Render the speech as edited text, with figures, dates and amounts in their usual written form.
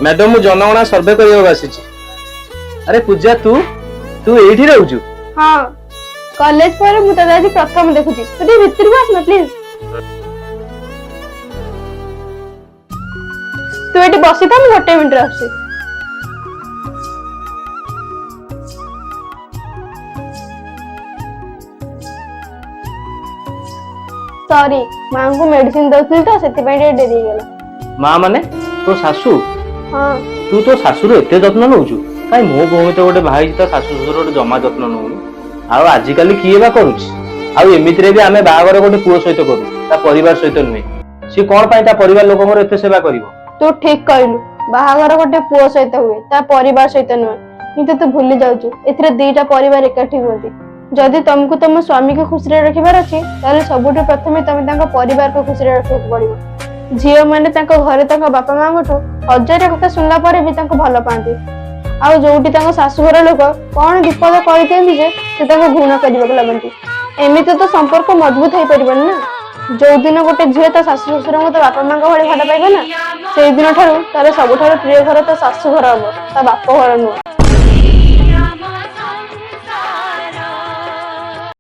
Madam मु जनगणना सर्वे करने आसी। अरे पूजा तू तू एठी रहउछु? हाँ कॉलेज पर मु तदा आज प्रथम देखुची तू टी भीतर को आसना प्लीज। तू एठी बसी था मु गोटे मिनिट आसी। सॉरी मां को मेडिसिन दउथली तो सेति पय डेरी गेला। मां माने तो सासू? हां तू तो सासुर एते जत्न नउछु काई मो भूमि तो गोटे भाई तो सासू ससुर गोटे जमा जत्न नउनी। आ आजिकल किए बा करूछि आ एमिति रे भी आमे बाहागर गोटे पुओ सहित करू ता परिवार सहित नुहे सी कोन पय ता परिवार लोकंगर एते सेवा करिवो। तू ठीक कहलु बाहागर गोटे पुओ सहित हुए ता परिवार सहित नुहे किंतु तू भूली जाउछु एथिरे दुईटा परिवार एकाठी होती। जदि तुमको तुम स्वामी को खुशी रखिबार अछि ताले सबुठु प्रथमे तुम तांका परिवार को खुशी रखिବାକୁ पड़िबो। झियो माने तांका घरे तांका बापा मांगठु हजार कथा सुनला परे भी तांको भल पांती आ जोटी तांका सासुघर लोक कोन विपद कहि देंदी जे से तांको घृणा करबाक लागंती। एमिति तो संपर्क मजबूत होई परिबन ना। जो दिन गोटे झियो ता सासु ससुर ता बापा मांग भले भल पाइबो ना सेई दिन ठारू तार सबुठारू प्रिय घर ता सासु घर हबो ता बाप घर नुह।